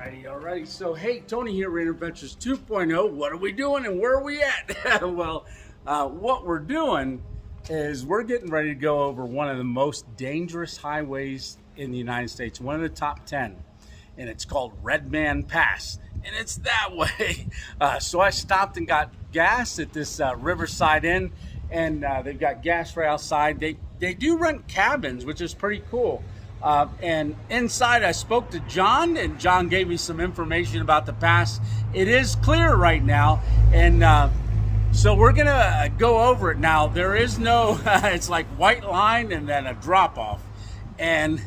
Alrighty. So, hey, Tony here, Rain Adventures 2.0. What are we doing and where are we at? Well, what we're doing is we're getting ready to go over one of the most dangerous highways in the United States, one of the top 10, and it's called Red Man Pass, and it's that way. So I stopped and got gas at this Riverside Inn, and they've got gas right outside. They do rent cabins, which is pretty cool. And inside I spoke to John, and John gave me some information about the pass. It is clear right now, and so we're gonna go over it now. There is no it's like white line and then a drop off, and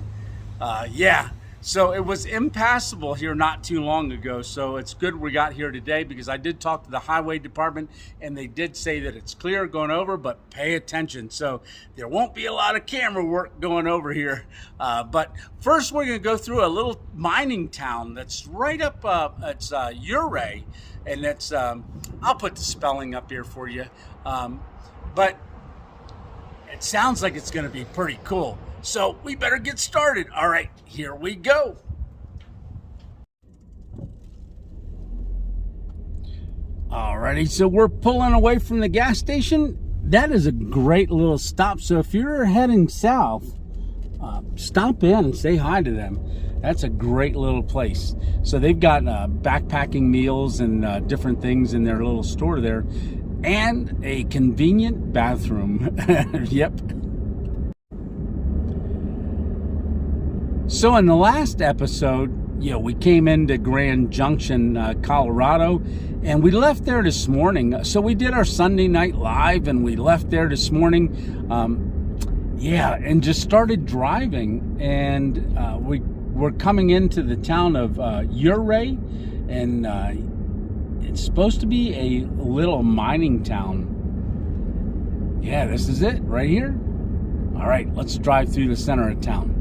yeah, so it was impassable here not too long ago. So it's good we got here today, because I did talk to the highway department and they did say that it's clear going over, but pay attention. So there won't be a lot of camera work going over here. But first we're going to go through a little mining town that's right up, it's Ouray, and it's, I'll put the spelling up here for you. But it sounds like it's going to be pretty cool. So we better get started. All right, here we go. Alrighty, so we're pulling away from the gas station. That is a great little stop. So if you're heading south, stop in and say hi to them. That's a great little place. So they've got backpacking meals and different things in their little store there, and a convenient bathroom. Yep. So in the last episode, we came into Grand Junction, Colorado, and we left there this morning. So we did our Sunday night live, and we left there this morning, and just started driving. And we're coming into the town of Ouray, and it's supposed to be a little mining town. Yeah, this is it right here. All right, let's drive through the center of town.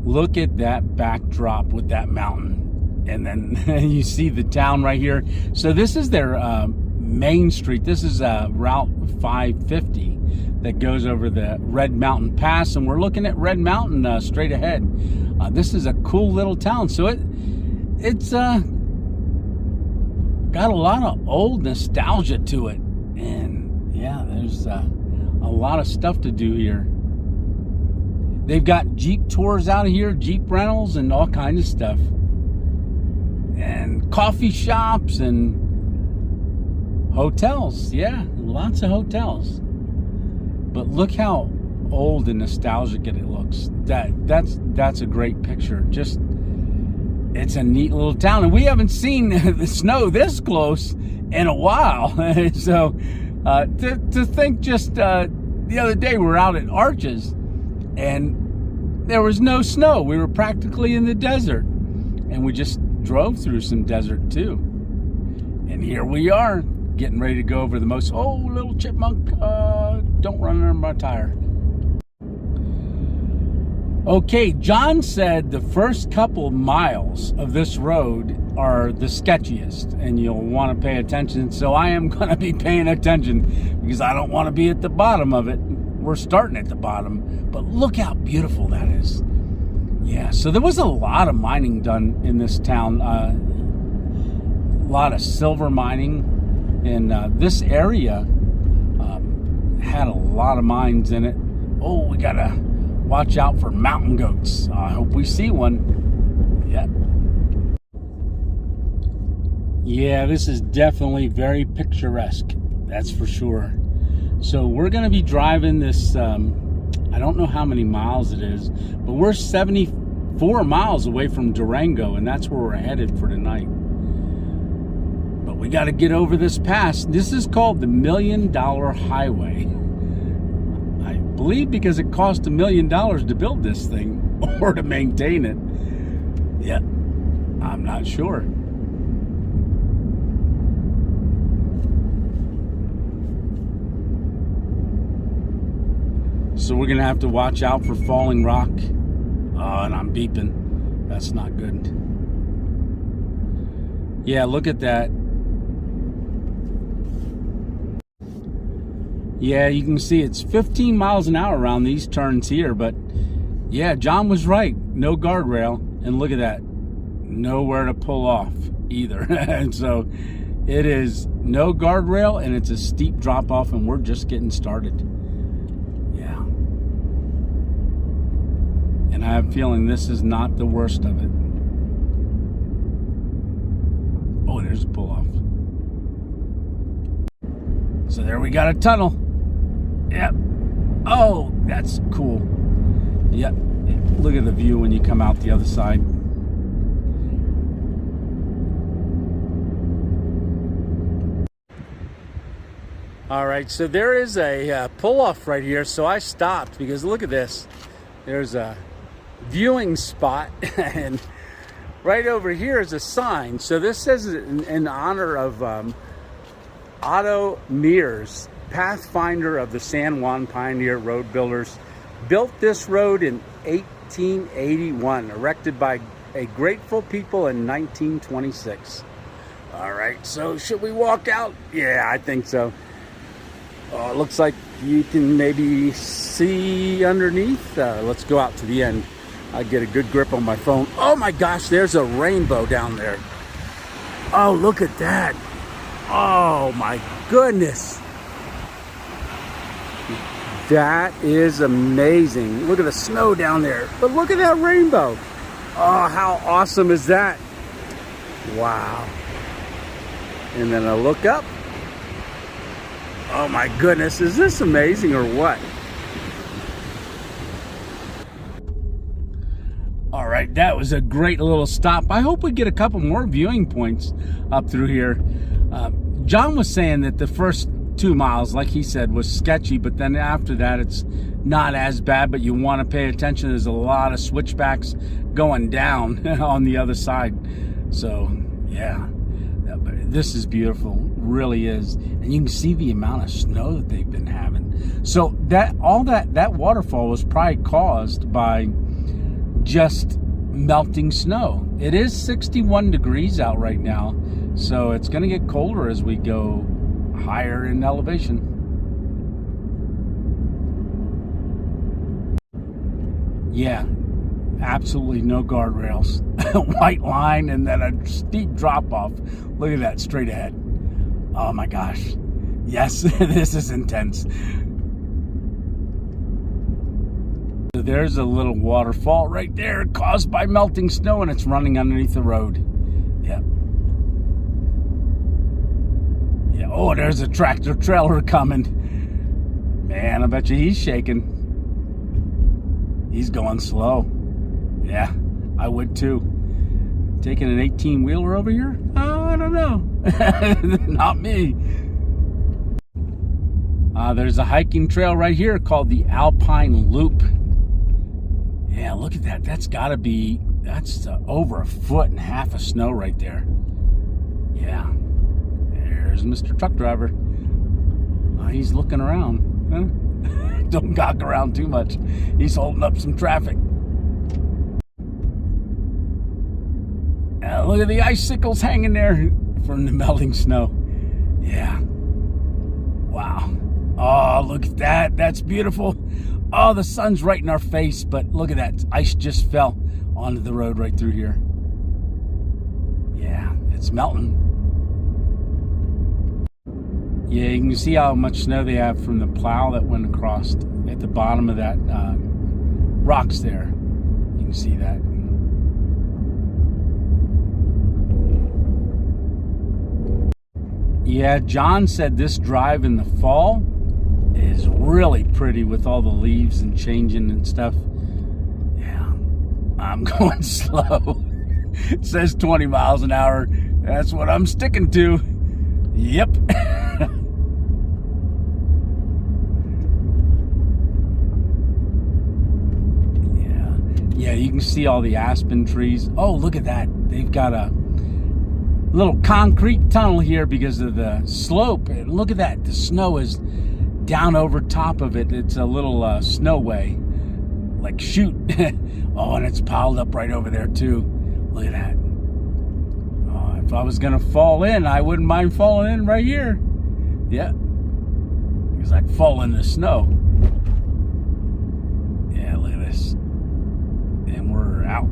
Look at that backdrop with that mountain, and then you see the town right here. So this is their main street. This is Route 550 that goes over the Red Mountain Pass, and we're looking at Red Mountain straight ahead. This is a cool little town. So it's got a lot of old nostalgia to it, and yeah, there's a lot of stuff to do here. They've got Jeep tours out of here, Jeep rentals, and all kinds of stuff. And coffee shops and hotels. Yeah, lots of hotels. But look how old and nostalgic it looks. That's a great picture. Just, it's a neat little town. And we haven't seen the snow this close in a while. So to think just the other day we were out at Arches, and there was no snow. We were practically in the desert, and we just drove through some desert too. And here we are, getting ready to go over the most, oh, little chipmunk, don't run under my tire. Okay, John said the first couple miles of this road are the sketchiest, and you'll want to pay attention. So I am going to be paying attention, because I don't want to be at the bottom of it. We're starting at the bottom, but look how beautiful that is. Yeah, so there was a lot of mining done in this town. A lot of silver mining, and this area had a lot of mines in it. Oh, we gotta watch out for mountain goats. I hope we see one. Yeah, this is definitely very picturesque, that's for sure. So we're going to be driving this, I don't know how many miles it is, but we're 74 miles away from Durango, and that's where we're headed for tonight. But we got to get over this pass. This is called the $1 Million Highway. I believe because it cost $1 million to build this thing, or to maintain it. Yeah, I'm not sure. So we're going to have to watch out for falling rock. Oh, and I'm beeping. That's not good. Yeah, look at that. Yeah, you can see it's 15 miles an hour around these turns here, but yeah, John was right. No guardrail. And look at that. Nowhere to pull off either. And so it is no guardrail, and it's a steep drop off, and we're just getting started. Yeah. And I have a feeling this is not the worst of it. Oh, there's a pull off. So there we got a tunnel. Yep. Oh, that's cool. Yep. Look at the view when you come out the other side. All right, so there is a pull-off right here, so I stopped because look at this. There's a viewing spot, and right over here is a sign. So this says in honor of Otto Mears, pathfinder of the San Juan Pioneer Road Builders. Built this road in 1881, erected by a grateful people in 1926. All right, so should we walk out? Yeah, I think so. Oh, it looks like you can maybe see underneath. Let's go out to the end. I get a good grip on my phone. Oh my gosh, there's a rainbow down there. Oh, look at that. Oh my goodness. That is amazing. Look at the snow down there. But look at that rainbow. Oh, how awesome is that? Wow. And then I look up. Oh my goodness, is this amazing or what? All right, that was a great little stop. I hope we get a couple more viewing points up through here. John was saying that the first 2 miles, like he said, was sketchy, but then after that it's not as bad, but you want to pay attention. There's a lot of switchbacks going down on the other side. So yeah, this is beautiful, really is. And you can see the amount of snow that they've been having. So that waterfall was probably caused by just melting snow. It is 61 degrees out right now, so it's going to get colder as we go higher in elevation. Yeah, absolutely no guardrails. White line and then a steep drop off. Look at that straight ahead. Oh my gosh. Yes, this is intense. So there's a little waterfall right there caused by melting snow, and it's running underneath the road. Yep. Yeah. Oh, there's a tractor trailer coming. Man, I bet you he's shaking. He's going slow. Yeah, I would too. Taking an 18-wheeler over here? Oh, I don't know. Not me. There's a hiking trail right here called the Alpine Loop. Yeah, look at that. That's over 1.5 foot of snow right there. Yeah. There's Mr. Truck Driver. He's looking around. Huh? Don't gawk around too much. He's holding up some traffic. Look at the icicles hanging there from the melting snow. Yeah. Wow. Oh, look at that. That's beautiful. Oh, the sun's right in our face, but look at that. Ice just fell onto the road right through here. Yeah, it's melting. Yeah, you can see how much snow they have from the plow that went across at the bottom of that rocks there. You can see that. Yeah, John said this drive in the fall is really pretty with all the leaves and changing and stuff. Yeah, I'm going slow. It says 20 miles an hour. That's what I'm sticking to. Yep. Yeah, you can see all the aspen trees. Oh, look at that. They've got a little concrete tunnel here because of the slope. And look at that. The snow is down over top of it. It's a little snowway, like chute. Oh, and it's piled up right over there too. Look at that. Oh, if I was gonna fall in, I wouldn't mind falling in right here. Yeah, because I'd fall in the snow. Yeah, look at this. And we're out.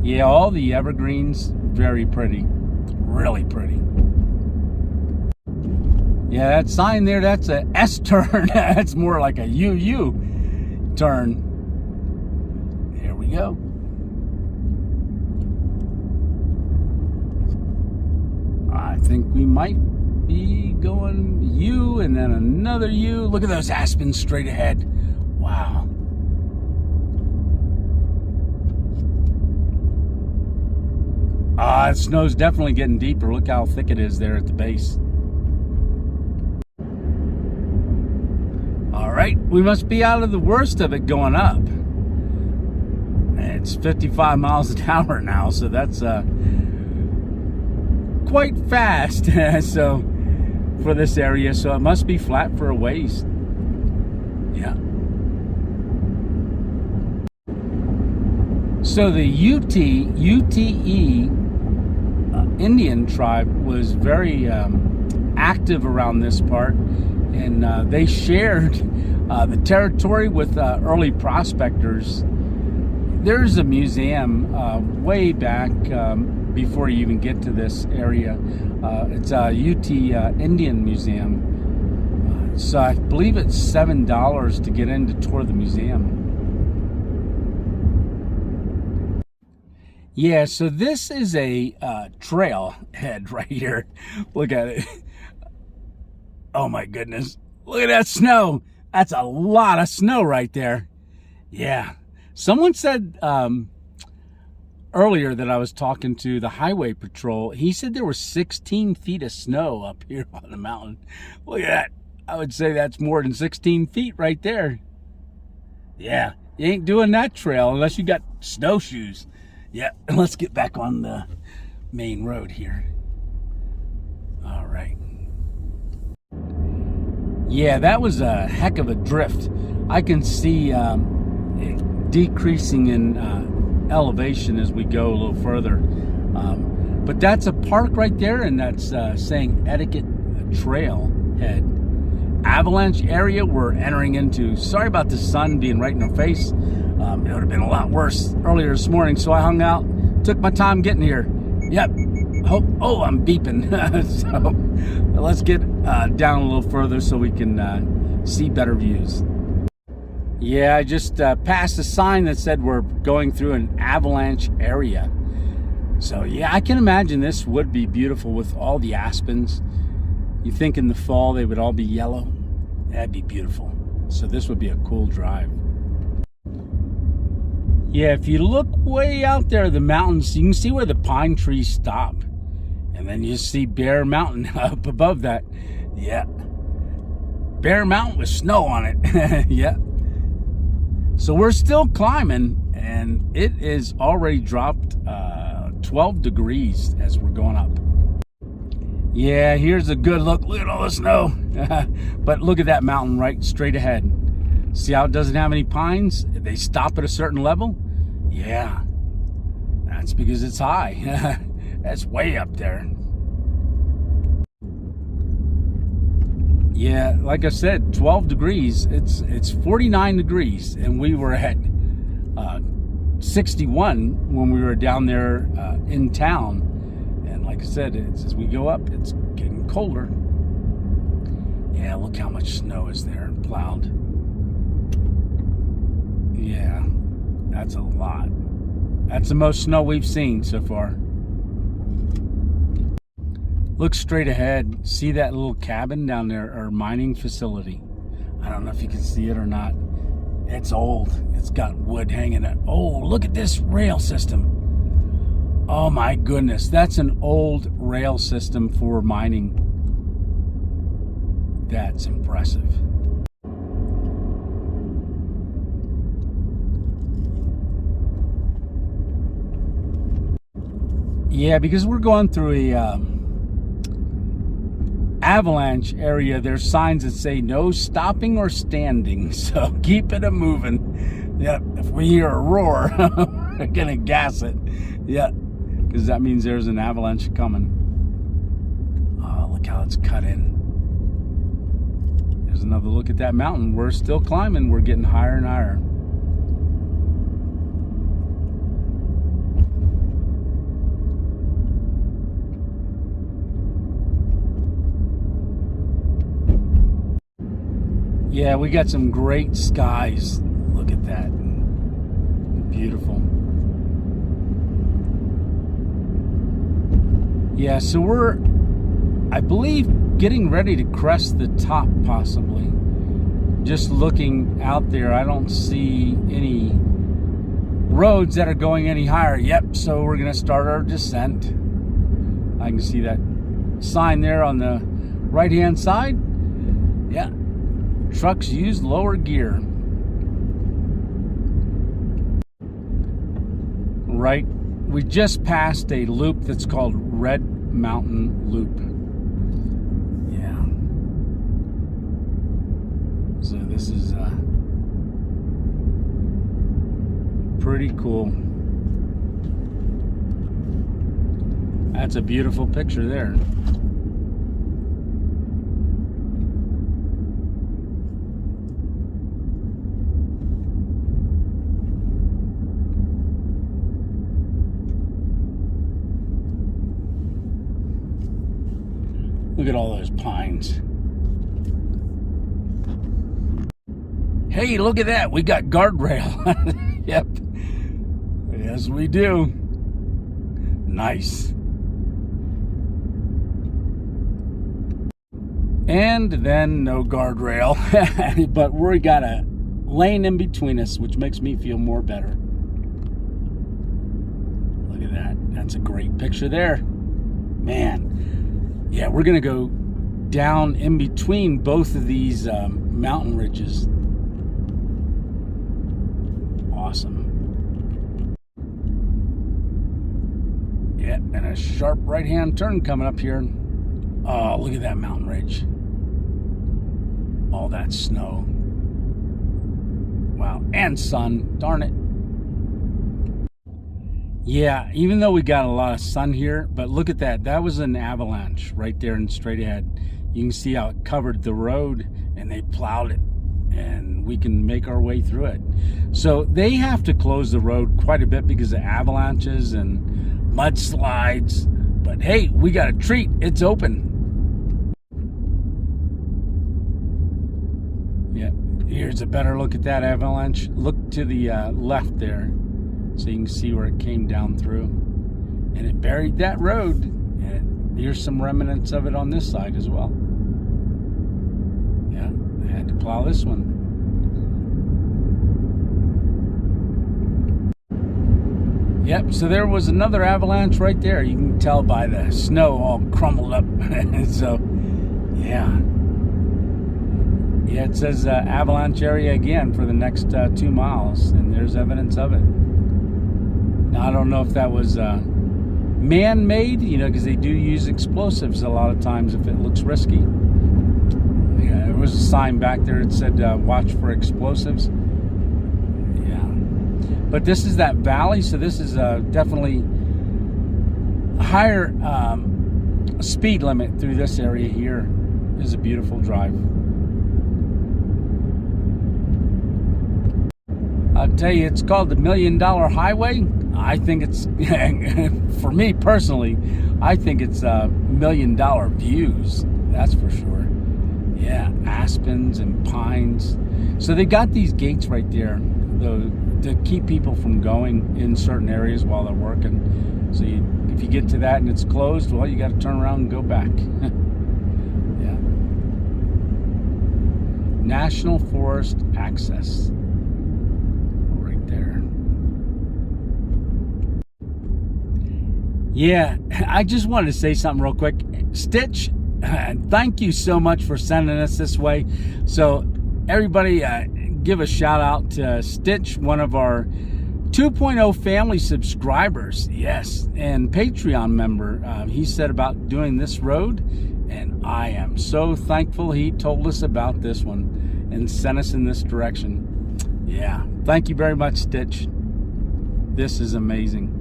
Yeah, all the evergreens, very pretty. Really pretty. Yeah, that sign there, that's a S turn. That's more like a UU turn. There we go. I think we might be going U and then another U. Look at those aspens straight ahead. Wow. The snow's definitely getting deeper. Look how thick it is there at the base. All right, we must be out of the worst of it going up. It's 55 miles an hour now, so that's quite fast. So for this area, so it must be flat for a ways. Yeah. So the UTE Indian tribe was very active around this part, and they shared the territory with early prospectors. There's a museum way back before you even get to this area. It's a UT Indian Museum. So I believe it's $7 to get in to tour the museum. Yeah, so this is a trailhead right here. Look at it. Oh my goodness. Look at that snow. That's a lot of snow right there. Yeah. Someone said earlier that I was talking to the highway patrol. He said there were 16 feet of snow up here on the mountain. Look at that. I would say that's more than 16 feet right there. Yeah, you ain't doing that trail unless you got snowshoes. Yeah, and let's get back on the main road here. All right. Yeah, that was a heck of a drift. I can see it decreasing in elevation as we go a little further. But that's a park right there, and that's saying Etiquette Trailhead. Avalanche area we're entering into. Sorry about the sun being right in our face. It would have been a lot worse earlier this morning, so I hung out, took my time getting here. Yep. Oh, I'm beeping. So let's get down a little further so we can see better views. Yeah, I just passed a sign that said we're going through an avalanche area. So yeah, I can imagine this would be beautiful with all the aspens. You think in the fall they would all be yellow? That'd be beautiful. So this would be a cool drive. Yeah, if you look way out there, the mountains, you can see where the pine trees stop. And then you see Bear Mountain up above that. Yeah. Bear Mountain with snow on it. Yeah. So we're still climbing, and it is already dropped 12 degrees as we're going up. Yeah, here's a good look. Look at all the snow. But look at that mountain right straight ahead. See how it doesn't have any pines? They stop at a certain level? Yeah. That's because it's high. That's way up there. Yeah, like I said, 12 degrees. It's 49 degrees, and we were at 61 when we were down there in town. And like I said, as we go up, it's getting colder. Yeah, look how much snow is there and plowed. Yeah, that's a lot. That's the most snow we've seen so far. Look straight ahead. See that little cabin down there, or mining facility? I don't know if you can see it or not. It's old. It's got wood hanging it. Oh, look at this rail system. Oh my goodness, that's an old rail system for mining. That's impressive. Yeah, because we're going through a avalanche area, there's signs that say no stopping or standing, so keep it a-moving. Yep, if we hear a roar, we're gonna gas it. Yeah, because that means there's an avalanche coming. Oh, look how it's cut in. There's another look at that mountain. We're still climbing. We're getting higher and higher. Yeah, we got some great skies. Look at that. Beautiful. Yeah, so we're, I believe, getting ready to crest the top, possibly. Just looking out there, I don't see any roads that are going any higher. Yep, so we're going to start our descent. I can see that sign there on the right-hand side. Yeah, trucks use lower gear. Right, we just passed a loop that's called Red Mountain Loop. Yeah. So this is pretty cool. That's a beautiful picture there. Look at all those pines. Hey, look at that. We got guardrail. Yep. Yes, we do. Nice. And then no guardrail. But we got a lane in between us, which makes me feel more better. Look at that. That's a great picture there. Man. Yeah, we're going to go down in between both of these mountain ridges. Awesome. Yeah, and a sharp right-hand turn coming up here. Oh, look at that mountain ridge. All that snow. Wow, and sun. Darn it. Yeah, even though we got a lot of sun here, but look at that. That was an avalanche right there and straight ahead. You can see how it covered the road and they plowed it, and we can make our way through it. So they have to close the road quite a bit because of avalanches and mudslides. But hey, we got a treat. It's open. Yeah, here's a better look at that avalanche. Look to the left there. So you can see where it came down through. And it buried that road. And here's some remnants of it on this side as well. Yeah, they had to plow this one. Yep, so there was another avalanche right there. You can tell by the snow all crumbled up. So, yeah. Yeah, it says avalanche area again for the next 2 miles. And there's evidence of it. Now, I don't know if that was man-made, you know, because they do use explosives a lot of times if it looks risky. Yeah, there was a sign back there that said, watch for explosives. Yeah. But this is that valley, so this is definitely a higher speed limit through this area here. This is a beautiful drive. I'll tell you, it's called the $1 Million Highway. I think it's, for me personally, I think it's $1 million views. That's for sure. Yeah, aspens and pines. So they got these gates right there, though, to keep people from going in certain areas while they're working. So if you get to that and it's closed, well, you got to turn around and go back. Yeah. National Forest Access. Yeah, I just wanted to say something real quick. Stitch, thank you so much for sending us this way. So everybody give a shout out to Stitch, one of our 2.0 family subscribers. Yes, and Patreon member. He said about doing this road, and I am so thankful he told us about this one and sent us in this direction. Yeah, thank you very much, Stitch. This is amazing.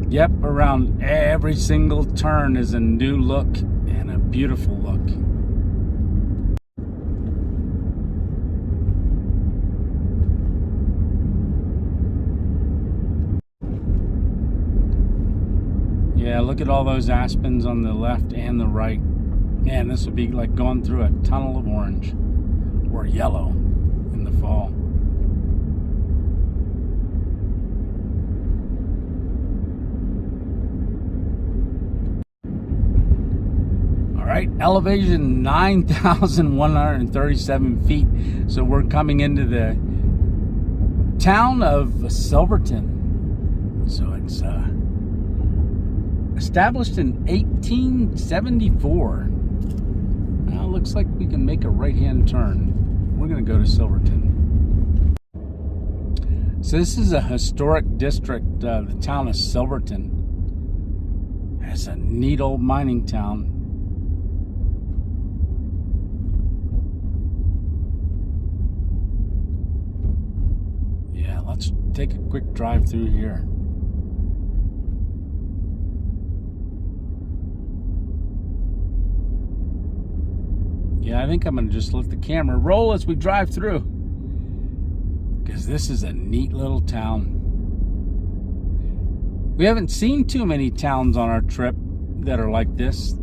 Yep, around every single turn is a new look and a beautiful look. Yeah, look at all those aspens on the left and the right. Man, this would be like going through a tunnel of orange or yellow in the fall. All right, elevation 9,137 feet. So we're coming into the town of Silverton. So it's established in 1874. Now looks like we can make a right-hand turn. We're going to go to Silverton. So this is a historic district, the town of Silverton. It's a neat old mining town. Yeah, let's take a quick drive through here. Yeah, I think I'm going to just let the camera roll as we drive through, because this is a neat little town. We haven't seen too many towns on our trip that are like this.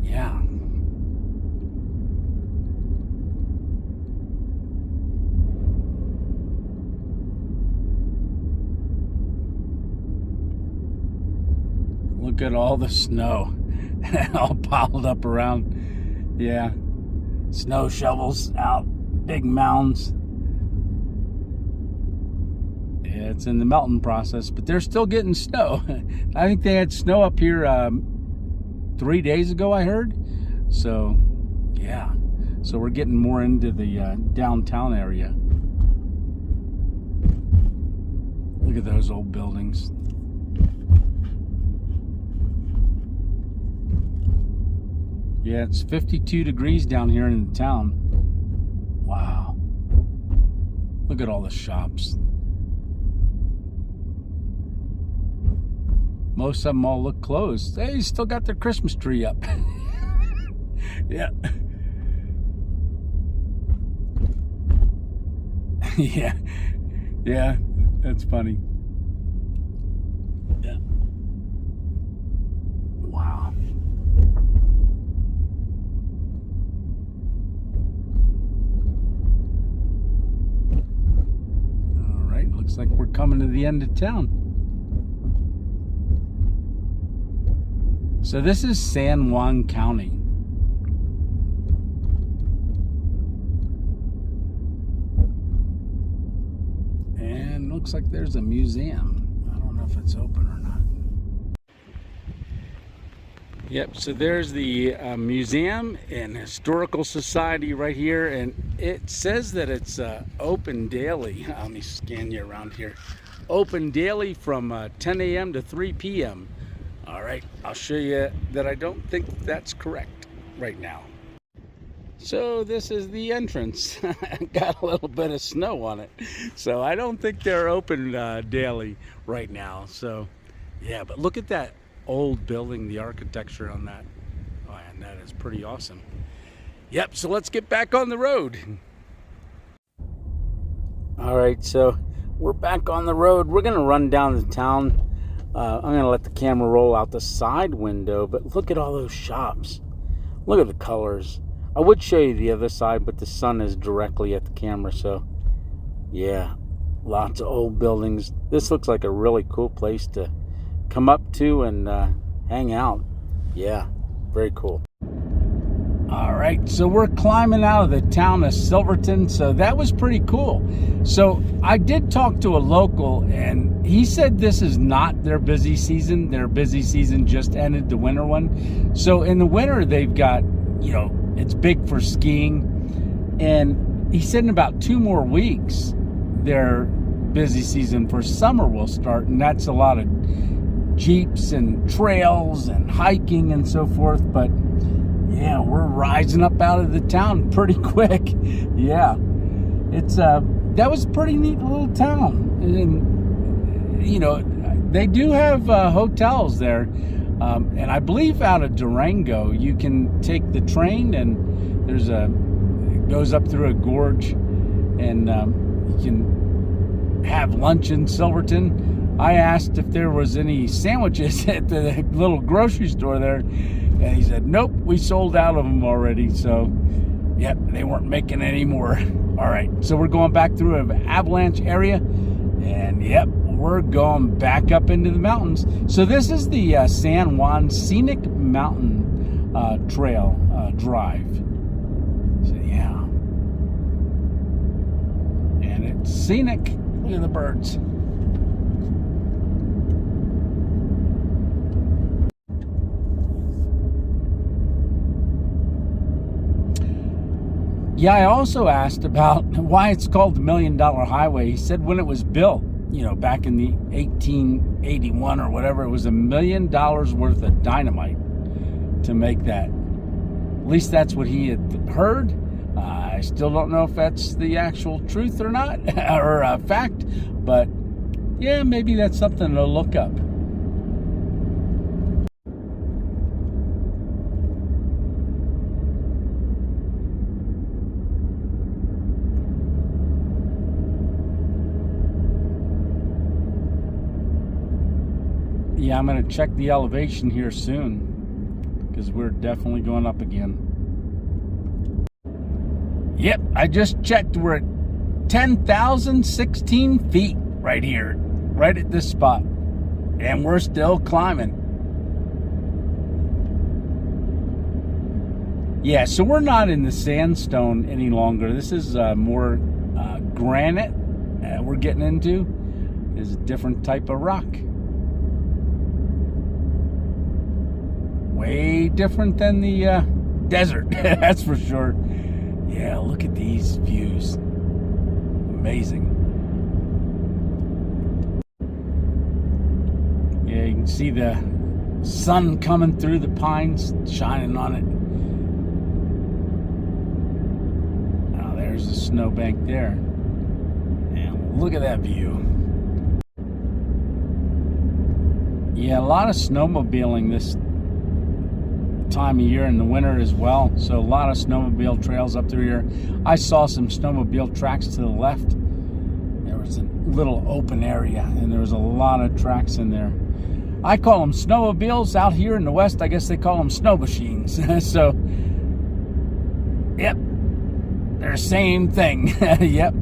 Yeah. Look at all the snow all piled up around. Yeah, snow shovels out, big mounds. Yeah, it's in the melting process, but they're still getting snow. I think they had snow up here 3 days ago, I heard. So, yeah. So we're getting more into the downtown area. Look at those old buildings. Yeah, it's 52 degrees down here in the town. Wow. Look at all the shops. Most of them all look closed. They still got their Christmas tree up. Yeah. Yeah. Yeah, that's funny. Yeah. Wow. Looks like we're coming to the end of town. So this is San Juan County. And looks like there's a museum. I don't know if it's open or not. Yep, so there's the Museum and Historical Society right here, and it says that it's open daily. Let me scan you around here. Open daily from 10 a.m. to 3 p.m. All right, I'll show you that I don't think that's correct right now. So this is the entrance. Got a little bit of snow on it, so I don't think they're open daily right now. So yeah, but look at that old building, the architecture on that. Oh, and that is pretty awesome. Yep, so let's get back on the road. All right, so we're back on the road. We're gonna run down the town. I'm gonna let the camera roll out the side window, but look at all those shops. Look at the colors. I would show you the other side, but the sun is directly at the camera, so yeah, lots of old buildings. This looks like a really cool place to come up to and hang out. Yeah, very cool. All right, so we're climbing out of the town of Silverton, so that was pretty cool. So I did talk to a local, and he said this is not their busy season. Their busy season just ended, the winter one. So in the winter, they've got, you know, it's big for skiing. And he said in about 2 more weeks, their busy season for summer will start, and that's a lot of jeeps and trails and hiking and so forth. But yeah, we're rising up out of the town pretty quick. Yeah, it's that was a pretty neat little town, and you know, they do have hotels there, and I believe out of Durango you can take the train, and there's it goes up through a gorge, and you can have lunch in Silverton. I asked if there was any sandwiches at the little grocery store there, and he said, nope, we sold out of them already. So, yep, they weren't making any more. All right, so we're going back through an avalanche area, and yep, we're going back up into the mountains. So this is the San Juan Scenic Mountain Trail Drive. So yeah, and it's scenic. Look at the birds. Yeah, I also asked about why it's called the $1 Million Highway. He said when it was built, you know, back in the 1881 or whatever, it was $1 million worth of dynamite to make that. At least that's what he had heard. I still don't know if that's the actual truth or not, or a fact, but yeah, maybe that's something to look up. Yeah, I'm going to check the elevation here soon, because we're definitely going up again. Yep, I just checked. We're at 10,016 feet right here, right at this spot. And we're still climbing. Yeah, so we're not in the sandstone any longer. This is more granite we're getting into. Is a different type of rock. Way different than the desert, that's for sure. Yeah, look at these views. Amazing. Yeah, you can see the sun coming through the pines, shining on it. Now there's the snowbank there. And look at that view. Yeah, a lot of snowmobiling this time of year in the winter as well, so a lot of snowmobile trails up through here. I saw some snowmobile tracks to the left. There was a little open area and there was a lot of tracks in there. I call them snowmobiles. Out here in the west, I guess they call them snow machines. So yep, they're the same thing. Yep.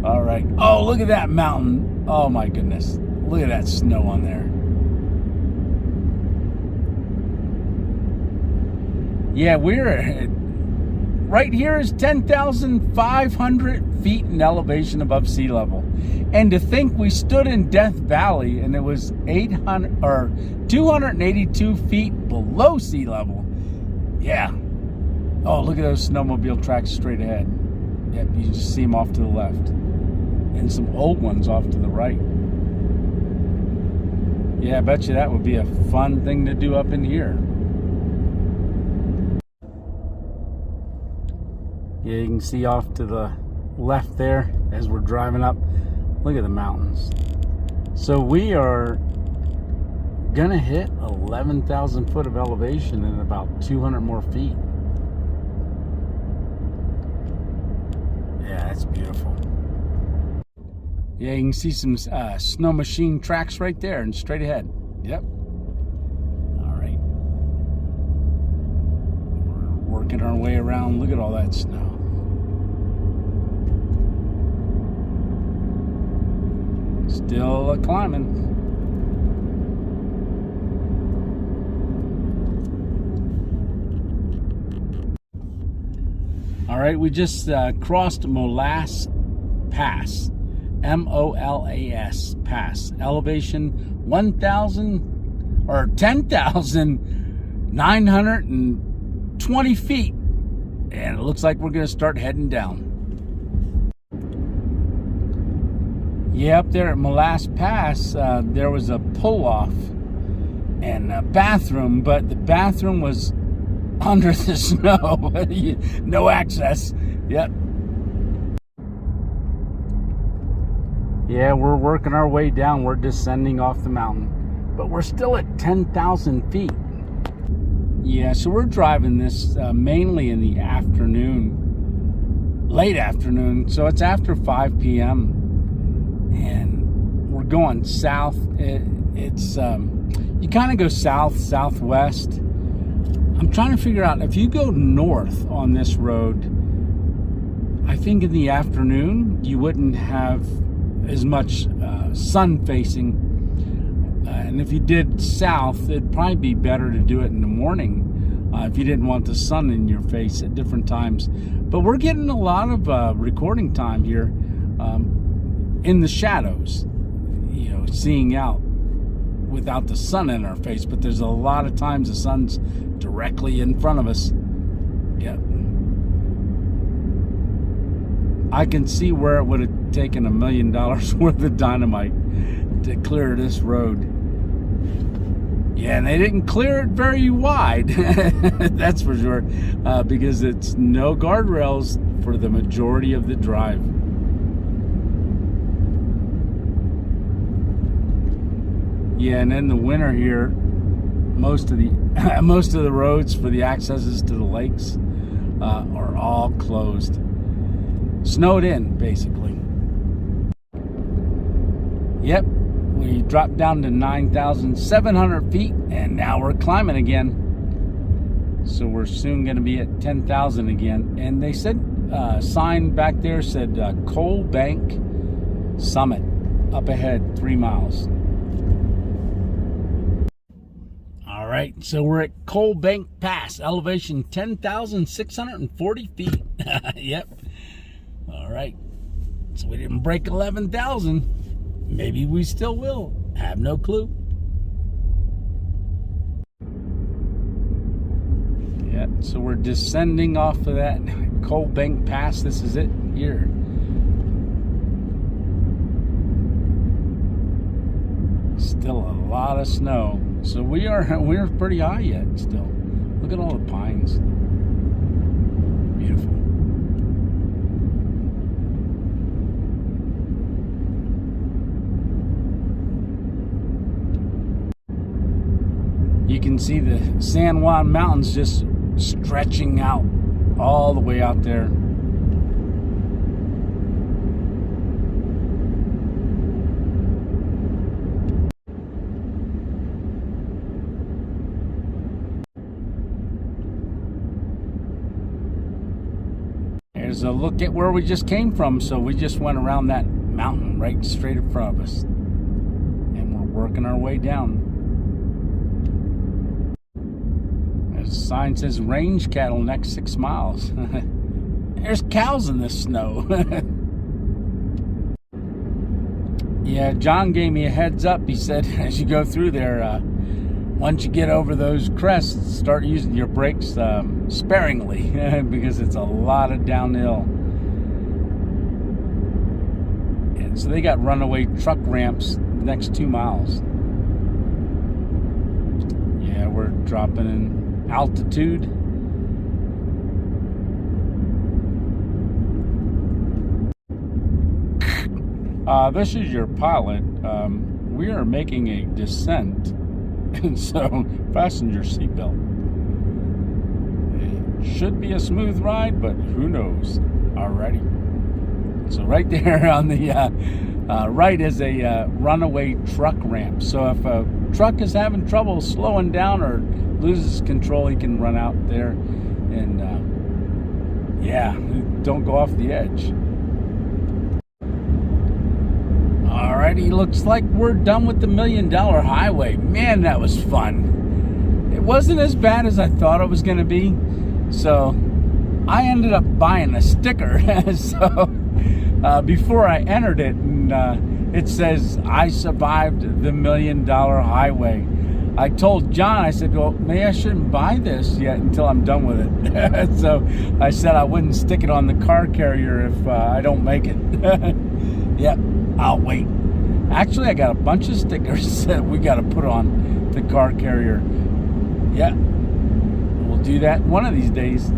All right. Oh, look at that mountain. Oh my goodness, look at that snow on there. Yeah, we're right here is 10,500 feet in elevation above sea level. And to think we stood in Death Valley and it was 282 feet below sea level. Yeah. Oh, look at those snowmobile tracks straight ahead. Yep, you can just see them off to the left. And some old ones off to the right. Yeah, I bet you that would be a fun thing to do up in here. Yeah, you can see off to the left there as we're driving up. Look at the mountains. So we are gonna hit 11,000 foot of elevation in about 200 more feet. Yeah, that's beautiful. Yeah, you can see some snow machine tracks right there and straight ahead. Yep. All right. We're working our way around. Look at all that snow. Still climbing. All right, we just crossed Molas Pass, M-O-L-A-S Pass. Elevation 1,000 or 10,920 feet, and it looks like we're going to start heading down. Yeah, up there at Molas Pass, there was a pull-off and a bathroom, but the bathroom was under the snow. No access. Yep. Yeah, we're working our way down. We're descending off the mountain, but we're still at 10,000 feet. Yeah, so we're driving this mainly in the afternoon, late afternoon. So it's after 5 p.m. and going south. It's you kind of go south, southwest. I'm trying to figure out if you go north on this road, I think in the afternoon you wouldn't have as much sun facing, and if you did south, it'd probably be better to do it in the morning if you didn't want the sun in your face at different times. But we're getting a lot of recording time here in the shadows, you know, seeing out without the sun in our face. But there's a lot of times the sun's directly in front of us. Yep. I can see where it would have taken $1 million worth of dynamite to clear this road. Yeah, and they didn't clear it very wide, that's for sure, because it's no guardrails for the majority of the drive. Yeah, and in the winter here, most of the roads for the accesses to the lakes are all closed. Snowed in, basically. Yep, we dropped down to 9,700 feet, and now we're climbing again. So we're soon going to be at 10,000 again. And they said, sign back there said Coal Bank Summit, up ahead, 3 miles. All right, so we're at Coal Bank Pass, elevation 10,640 feet. Yep. All right, so we didn't break 11,000. Maybe we still will. Have no clue. Yeah, so we're descending off of that Coal Bank Pass. This is it here. Still a lot of snow. So we're pretty high yet still. Look at all the pines. Beautiful. You can see the San Juan Mountains just stretching out all the way out there. There's a look at where we just came from. So we just went around that mountain right straight in front of us. And we're working our way down. The sign says range cattle next 6 miles. There's cows in this snow. Yeah, John gave me a heads up. He said, as you go through there, once you get over those crests, start using your brakes sparingly because it's a lot of downhill. And so they got runaway truck ramps the next 2 miles. Yeah, we're dropping in altitude. This is your pilot. We are making a descent, and so fasten your seatbelt. It should be a smooth ride, but who knows? Alrighty. So right there on the right is a runaway truck ramp. So if a truck is having trouble slowing down or loses control, he can run out there and yeah, don't go off the edge. Alrighty, looks like we're done with the $1 Million Highway. Man, that was fun. It wasn't as bad as I thought it was going to be, so I ended up buying a sticker. So before I entered it, and it says I survived the $1 Million Highway. I told John, I said, well, maybe I shouldn't buy this yet until I'm done with it. So I said I wouldn't stick it on the car carrier if I don't make it. Yep, I'll wait. Actually, I got a bunch of stickers that we got to put on the car carrier. Yeah, we'll do that one of these days.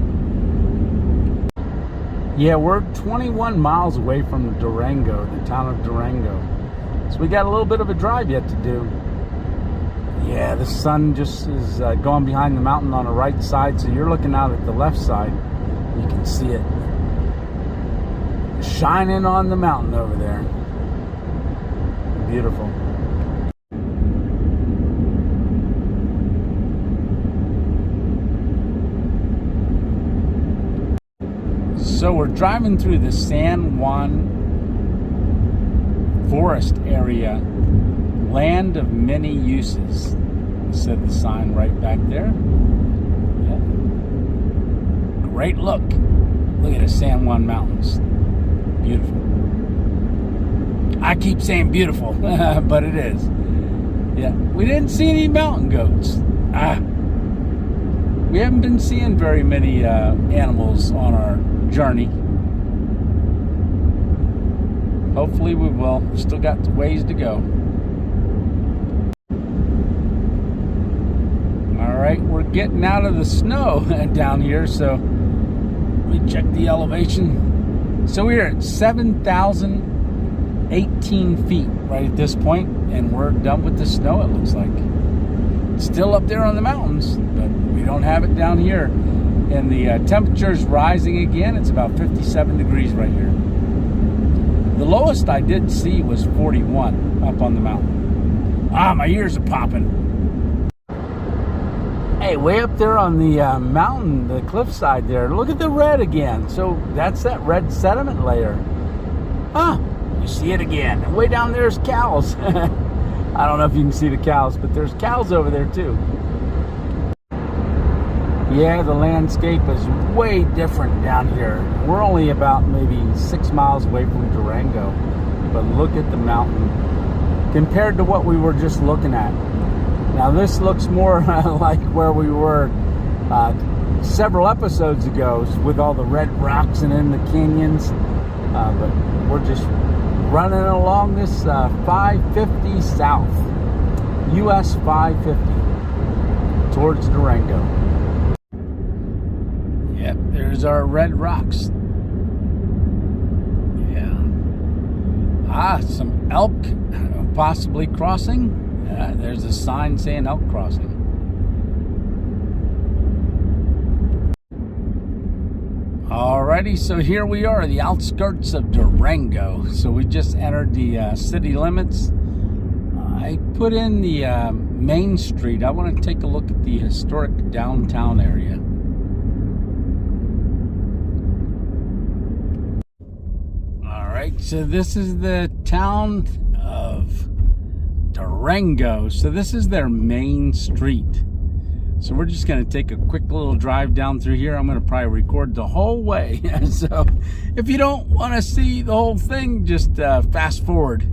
Yeah, we're 21 miles away from Durango, the town of Durango. So we got a little bit of a drive yet to do. Yeah, the sun just is going behind the mountain on the right side, so you're looking out at the left side. You can see it shining on the mountain over there. beautiful. So we're driving through the San Juan forest area, land of many uses, said the sign right back there. Yeah. Great look. Look at the San Juan Mountains. Beautiful. I keep saying beautiful, but it is. Yeah, we didn't see any mountain goats. We haven't been seeing very many animals on our journey. Hopefully we will. Still got ways to go. All right, we're getting out of the snow down here, so let me check the elevation. So we're at 7,018 feet right at this point, and we're done with the snow, it looks like. It's still up there on the mountains, but we don't have it down here. And the temperature's rising again. It's about 57 degrees right here. The lowest I did see was 41 up on the mountain. My ears are popping. Hey, way up there on the mountain, the cliffside there, look at the red again. So that's that red sediment layer. You see it again. Way down there's cows. I don't know if you can see the cows, but there's cows over there too. Yeah, the landscape is way different down here. We're only about maybe 6 miles away from Durango, but look at the mountain compared to what we were just looking at. Now this looks more like where we were several episodes ago with all the red rocks and in the canyons, but we're just running along this 550 south, US 550 towards Durango. Yep, there's our red rocks. Yeah. Some elk possibly crossing. There's a sign saying elk crossing. Alrighty, so here we are, the outskirts of Durango. So we just entered the city limits. I put in the main street. I want to take a look at the historic downtown area. Alright, so this is the town of Durango. So this is their main street. So we're just going to take a quick little drive down through here. I'm going to probably record the whole way. So if you don't want to see the whole thing, just fast forward,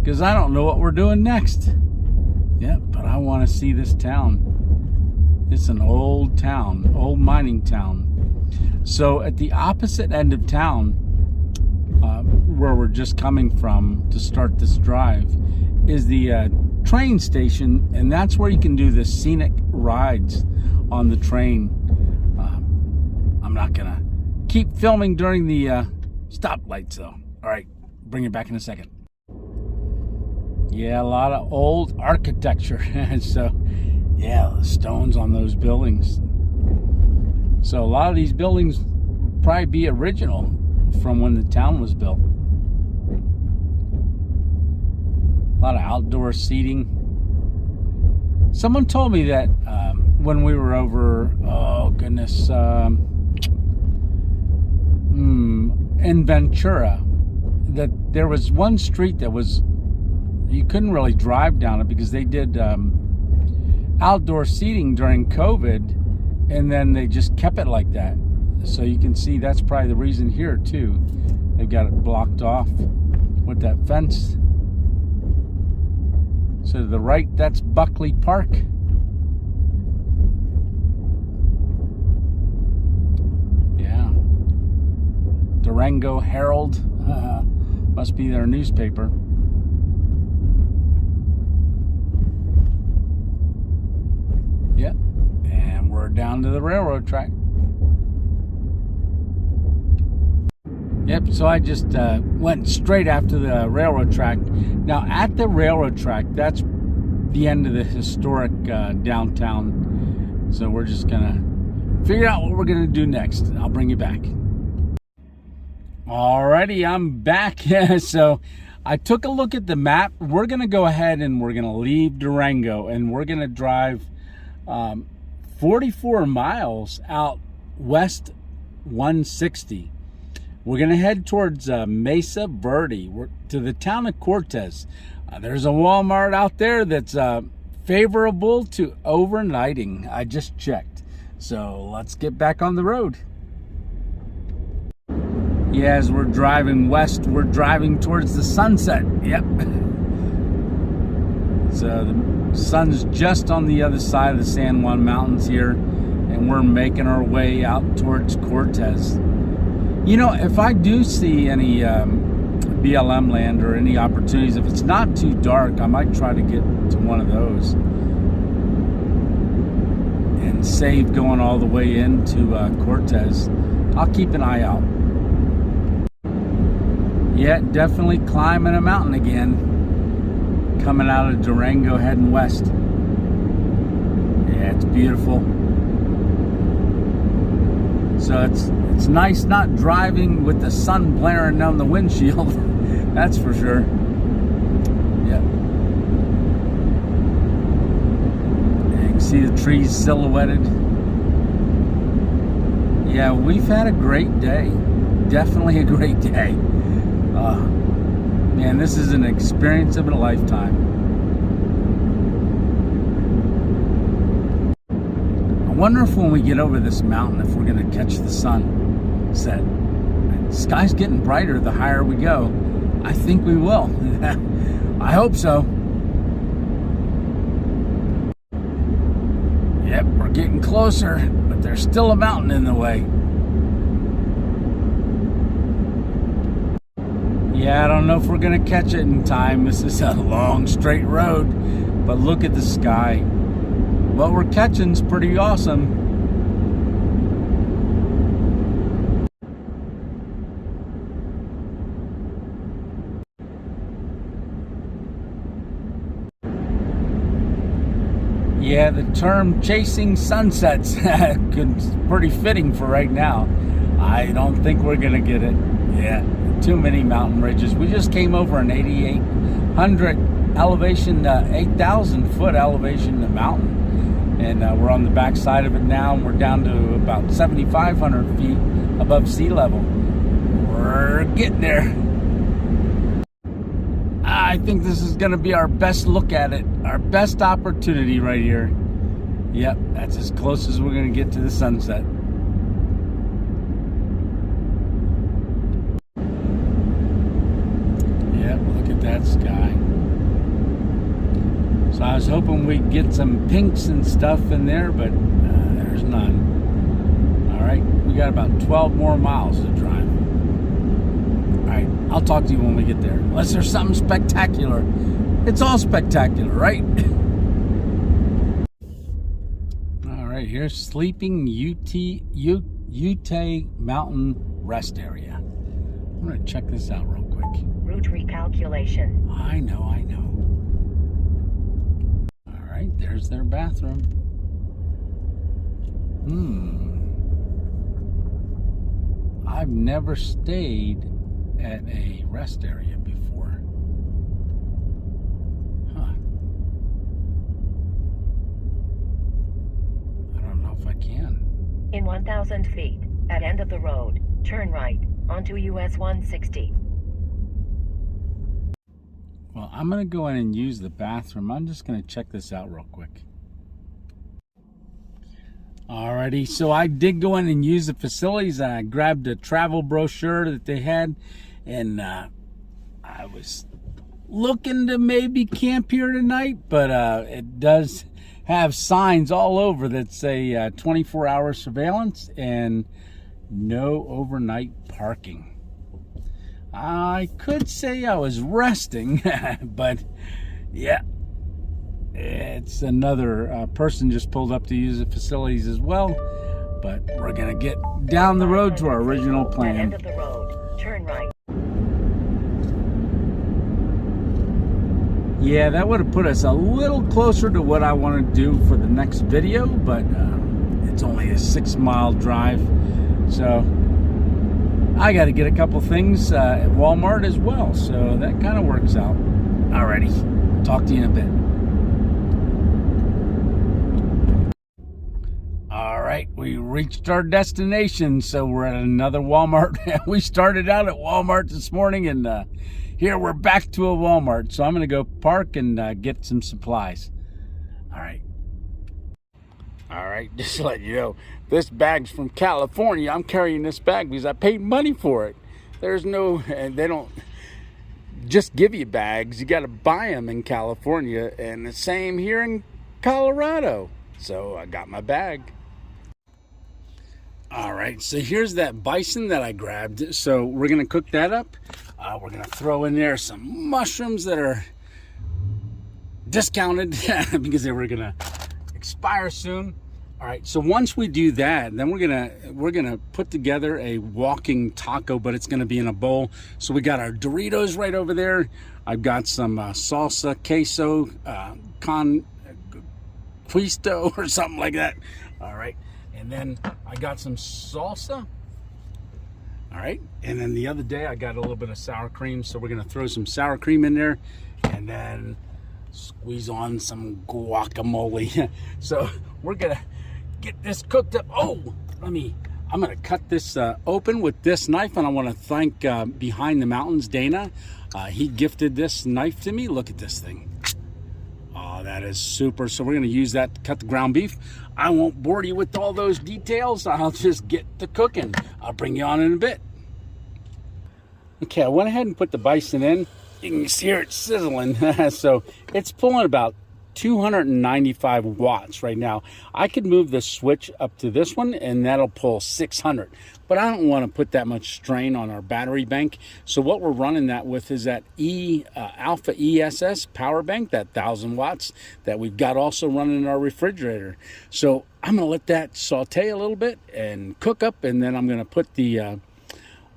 because I don't know what we're doing next. Yeah, but I want to see this town. It's an old town, old mining town. So at the opposite end of town, where we're just coming from to start this drive, is the train station, and that's where you can do the scenic rides on the train. I'm not gonna keep filming during the stoplights though. All right, bring it back in a second. Yeah, a lot of old architecture. So yeah, the stones on those buildings. So a lot of these buildings would probably be original from when the town was built. A lot of outdoor seating. Someone told me that when we were over, in Ventura, that there was one street that was, you couldn't really drive down it because they did outdoor seating during COVID, and then they just kept it like that. So you can see that's probably the reason here too. They've got it blocked off with that fence. So to the right, that's Buckley Park. Yeah. Durango Herald. Must be their newspaper. Yep. And we're down to the railroad track. Yep, so I just went straight after the railroad track. Now, at the railroad track, that's the end of the historic downtown. So we're just going to figure out what we're going to do next. I'll bring you back. Alrighty, I'm back. So I took a look at the map. We're going to go ahead and we're going to leave Durango, and we're going to drive 44 miles out west 160. We're going to head towards Mesa Verde, to the town of Cortez. There's a Walmart out there that's favorable to overnighting. I just checked. So let's get back on the road. Yeah, as we're driving west, we're driving towards the sunset. Yep. So the sun's just on the other side of the San Juan Mountains here, and we're making our way out towards Cortez. You know, if I do see any BLM land or any opportunities, if it's not too dark, I might try to get to one of those and save going all the way into Cortez. I'll keep an eye out. Yeah, definitely climbing a mountain again. Coming out of Durango, heading west. Yeah, it's beautiful. So it's nice not driving with the sun blaring down the windshield. That's for sure. Yeah. And you can see the trees silhouetted. Yeah, we've had a great day. Definitely a great day. Man, this is an experience of a lifetime. I wonder if when we get over this mountain, if we're going to catch the sunset. The sky's getting brighter the higher we go. I think we will. I hope so. Yep, we're getting closer, but there's still a mountain in the way. Yeah, I don't know if we're going to catch it in time. This is a long, straight road. But look at the sky. What we're catching's pretty awesome. Yeah, the term chasing sunsets is pretty fitting for right now. I don't think we're going to get it. Yeah. Too many mountain ridges. We just came over an 8,800 elevation, 8,000 foot elevation of mountain, and we're on the back side of it now, and we're down to about 7,500 feet above sea level. We're getting there. I think this is going to be our best look at it, our best opportunity right here. Yep, that's as close as we're going to get to the sunset. That sky. So I was hoping we'd get some pinks and stuff in there, but there's none. All right, we got about 12 more miles to drive. All right, I'll talk to you when we get there. Unless there's something spectacular. It's all spectacular, right? All right, here's Sleeping Ute Mountain Rest Area. I'm going to check this out real quick. Route recalculation. I know. All right, there's their bathroom. I've never stayed at a rest area before. Huh. I don't know if I can. In 1,000 feet, at end of the road, turn right onto US 160. Well, I'm going to go in and use the bathroom. I'm just going to check this out real quick. Alrighty, so I did go in and use the facilities. I grabbed a travel brochure that they had, and I was looking to maybe camp here tonight, but it does have signs all over that say 24-hour surveillance and no overnight parking. I could say I was resting, but yeah, it's another person just pulled up to use the facilities as well. But we're gonna get down the road to our original plan. At end of the road, turn right. Yeah, that would have put us a little closer to what I want to do for the next video, but it's only a 6-mile drive, so I got to get a couple things at Walmart as well, so that kind of works out. Alrighty, talk to you in a bit. All right, we reached our destination, so we're at another Walmart. We started out at Walmart this morning, and here we're back to a Walmart. So I'm going to go park and get some supplies. All right, just to let you know, this bag's from California. I'm carrying this bag because I paid money for it. There's no, they don't just give you bags. You got to buy them in California, and the same here in Colorado. So I got my bag. All right, so here's that bison that I grabbed. So we're gonna cook that up. We're gonna throw in there some mushrooms that are discounted because they were gonna expire soon. All right, so once we do that, then we're gonna put together a walking taco, but it's gonna be in a bowl. So we got our Doritos right over there. I've got some salsa, queso, con quisto or something like that. All right. And then I got some salsa. All right. And then the other day I got a little bit of sour cream. So we're going to throw some sour cream in there and then squeeze on some guacamole. So we're going to get this cooked up. Oh, I'm going to cut this open with this knife. And I want to thank Behind the Mountains, Dana. He gifted this knife to me. Look at this thing. Oh, that is super. So we're going to use that to cut the ground beef. I won't bore you with all those details. I'll just get to cooking. I'll bring you on in a bit. Okay, I went ahead and put the bison in. You can hear it sizzling. So it's pulling about 295 watts right now. I could move the switch up to this one and that'll pull 600. But I don't want to put that much strain on our battery bank. So what we're running that with is that Alpha ESS power bank, that 1,000 watts that we've got also running in our refrigerator. So I'm going to let that saute a little bit and cook up, and then I'm going to put the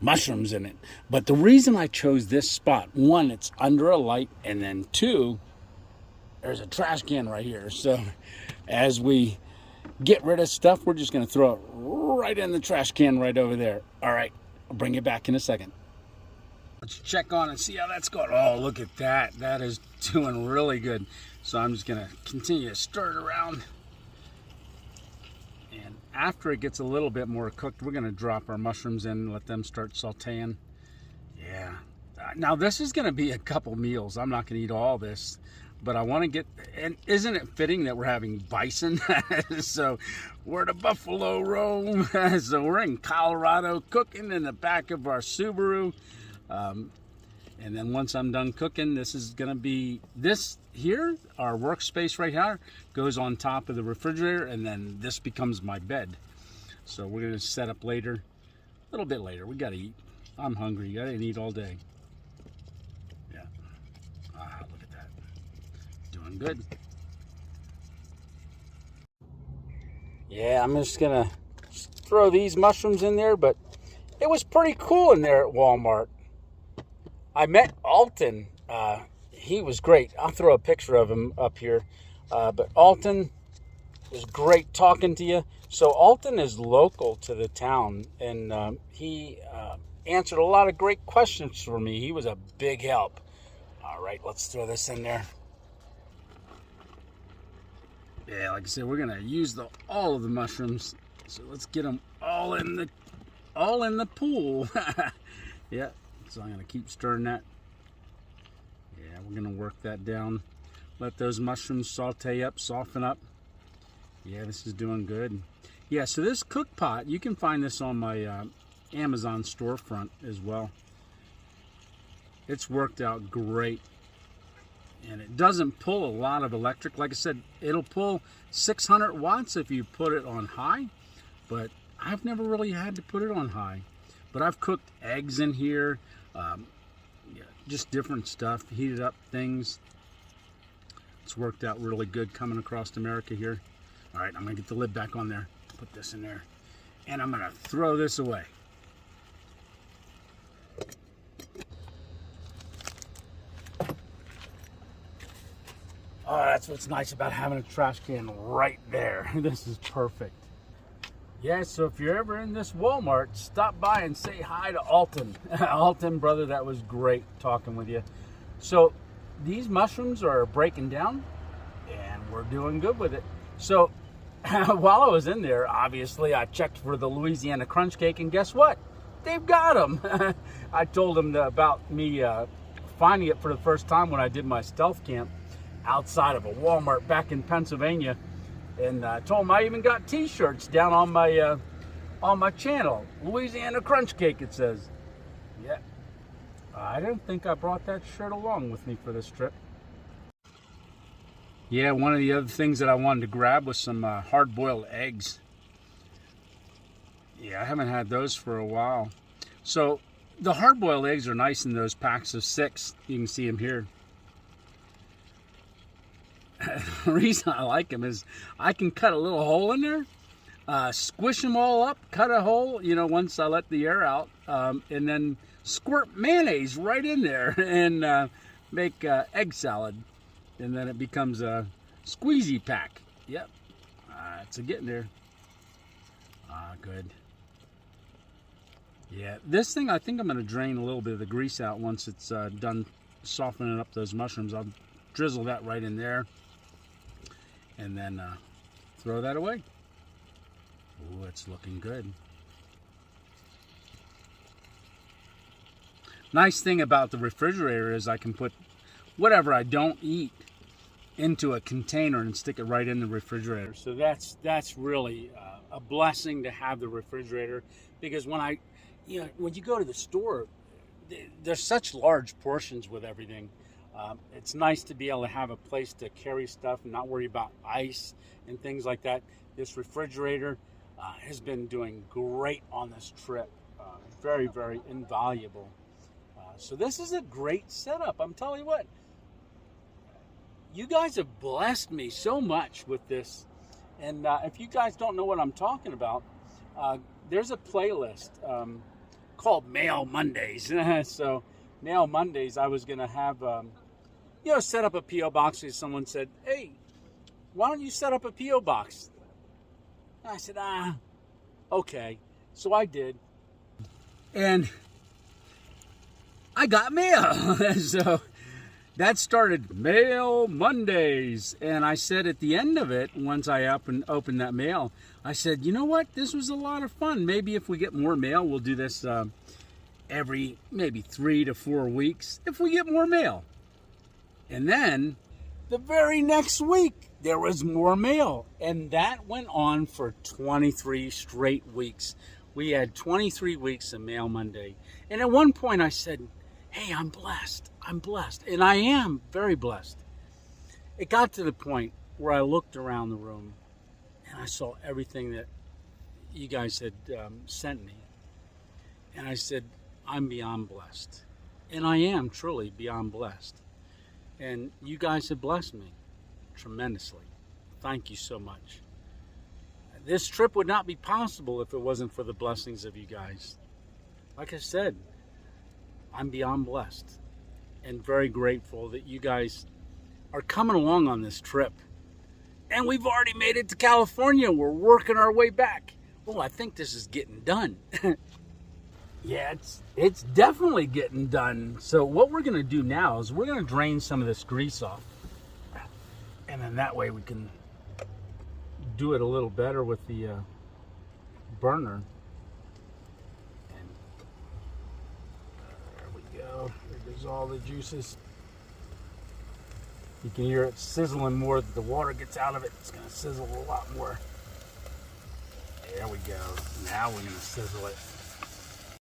mushrooms in it. But the reason I chose this spot, one, it's under a light, and then two, there's a trash can right here. So as we get rid of stuff, we're just going to throw it right in the trash can right over there. All right, I'll bring you back in a second. Let's check on and see how that's going. Oh, look at that. That is doing really good. So I'm just going to continue to stir it around. And after it gets a little bit more cooked, we're going to drop our mushrooms in and let them start sauteing. Yeah. Now, this is going to be a couple meals. I'm not going to eat all this. But I want to get, and isn't it fitting that we're having bison? So we're the Buffalo Roam. So we're in Colorado cooking in the back of our Subaru. And then once I'm done cooking, this is going to be, this here, our workspace right here, goes on top of the refrigerator, and then this becomes my bed. So we're going to set up later, a little bit later. We got to eat. I'm hungry. I didn't eat all day. Good. Yeah, I'm just gonna throw these mushrooms in there, but it was pretty cool in there at Walmart. I met Alton. He was great. I'll throw a picture of him up here. But Alton was great talking to you. So Alton is local to the town, and he answered a lot of great questions for me. He was a big help. All right, let's throw this in there. Yeah, like I said, we're gonna use all of the mushrooms. So let's get them all in the pool. Yeah. So I'm gonna keep stirring that. Yeah, we're gonna work that down. Let those mushrooms saute up, soften up. Yeah, this is doing good. Yeah, so this cook pot, you can find this on my Amazon storefront as well. It's worked out great. And it doesn't pull a lot of electric. Like I said, it'll pull 600 watts if you put it on high, but I've never really had to put it on high. But I've cooked eggs in here, just different stuff, heated up things. It's worked out really good coming across America here. All right, I'm gonna get the lid back on there, put this in there, and I'm gonna throw this away. Oh, that's what's nice about having a trash can right there. This is perfect. Yeah, so if you're ever in this Walmart, stop by and say hi to Alton. Alton, brother, that was great talking with you. So these mushrooms are breaking down, and we're doing good with it. So while I was in there, obviously, I checked for the Louisiana Crunch Cake, and guess what? They've got them. I told them about me finding it for the first time when I did my stealth camp outside of a Walmart back in Pennsylvania, and I told them I even got T-shirts down on my channel. Louisiana Crunch Cake, it says. Yeah, I don't think I brought that shirt along with me for this trip. Yeah, one of the other things that I wanted to grab was some hard-boiled eggs. Yeah, I haven't had those for a while. So the hard-boiled eggs are nice in those packs of 6. You can see them here. The reason I like them is I can cut a little hole in there, squish them all up, cut a hole, you know, once I let the air out, and then squirt mayonnaise right in there and make egg salad. And then it becomes a squeezy pack. Yep, it's a getting there. Good. Yeah, this thing, I think I'm going to drain a little bit of the grease out once it's done softening up those mushrooms. I'll drizzle that right in there and then throw that away. Ooh, it's looking good. Nice thing about the refrigerator is I can put whatever I don't eat into a container and stick it right in the refrigerator. So that's really a blessing to have the refrigerator, because when you go to the store, there's such large portions with everything. It's nice to be able to have a place to carry stuff and not worry about ice and things like that. This refrigerator has been doing great on this trip. Very, very invaluable. So this is a great setup. I'm telling you what, you guys have blessed me so much with this. And if you guys don't know what I'm talking about, there's a playlist called Mail Mondays. So Mail Mondays, I was going to have, set up a P.O. box. Someone said, hey, why don't you set up a P.O. box? And I said, okay. So I did. And I got mail. So that started Mail Mondays. And I said at the end of it, once I opened that mail, I said, you know what? This was a lot of fun. Maybe if we get more mail, we'll do this every maybe 3 to 4 weeks if we get more mail. And then the very next week, there was more mail. And that went on for 23 straight weeks. We had 23 weeks of Mail Monday. And at one point I said, hey, I'm blessed. I'm blessed. And I am very blessed. It got to the point where I looked around the room and I saw everything that you guys had sent me. And I said, I'm beyond blessed. And I am truly beyond blessed. And you guys have blessed me tremendously. Thank you so much. This trip would not be possible if it wasn't for the blessings of you guys. Like I said, I'm beyond blessed and very grateful that you guys are coming along on this trip. And we've already made it to California. We're working our way back. Oh, I think this is getting done. Yeah, it's definitely getting done. So what we're going to do now is we're going to drain some of this grease off. And then that way we can do it a little better with the burner. And there we go. There goes all the juices. You can hear it sizzling more as the water gets out of it. It's going to sizzle a lot more. There we go. Now we're going to sizzle it.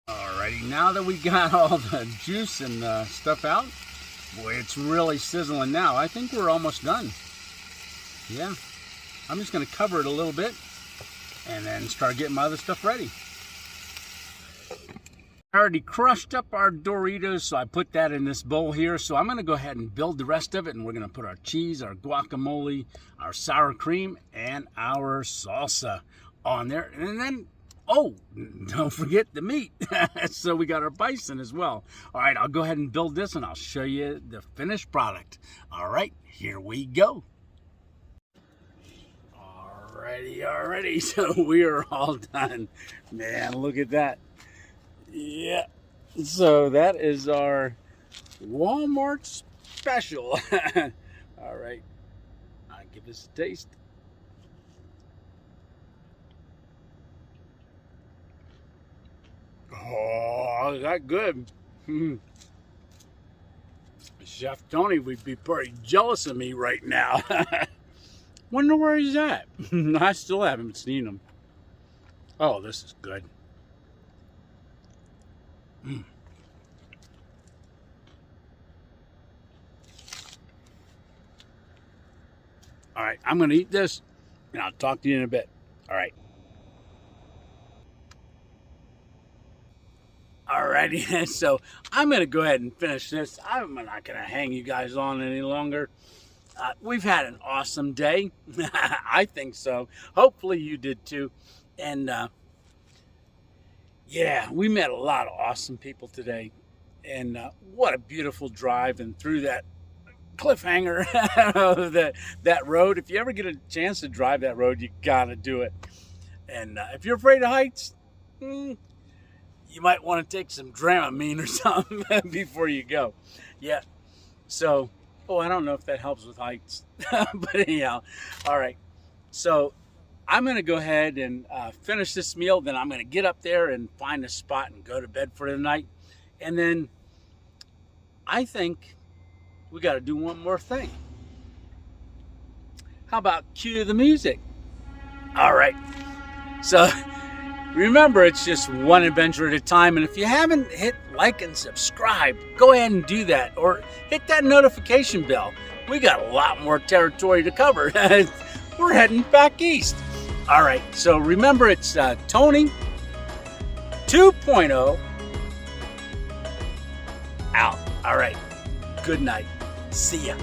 Alrighty, now that we got all the juice and stuff out, boy, it's really sizzling now. I think we're almost done. Yeah. I'm just going to cover it a little bit and then start getting my other stuff ready. I already crushed up our Doritos, so I put that in this bowl here. So I'm going to go ahead and build the rest of it, and we're going to put our cheese, our guacamole, our sour cream, and our salsa on there. And then, oh, don't forget the meat. So we got our bison as well. All right, I'll go ahead and build this, and I'll show you the finished product. All right, here we go. Alrighty. So we are all done. Man, look at that. Yeah. So that is our Walmart special. All right. I'll give this a taste. Oh, is that good? Chef Tony would be pretty jealous of me right now. Wonder where he's at. I still haven't seen him. Oh, this is good. All right, I'm going to eat this, and I'll talk to you in a bit. All right. Alrighty, so I'm going to go ahead and finish this. I'm not going to hang you guys on any longer. We've had an awesome day. I think so. Hopefully you did too. And yeah, we met a lot of awesome people today. And what a beautiful drive and through that cliffhanger that road. If you ever get a chance to drive that road, you got to do it. And if you're afraid of heights, you might want to take some Dramamine or something before you go. Yeah. So, I don't know if that helps with heights. But anyhow, all right. So I'm going to go ahead and finish this meal. Then I'm going to get up there and find a spot and go to bed for the night. And then I think we got to do one more thing. How about cue the music? All right. So remember, it's just one adventure at a time. And if you haven't hit like and subscribe, go ahead and do that. Or hit that notification bell. We got a lot more territory to cover. We're heading back east. All right. So remember, it's Tony 2.0 out. All right. Good night. See ya.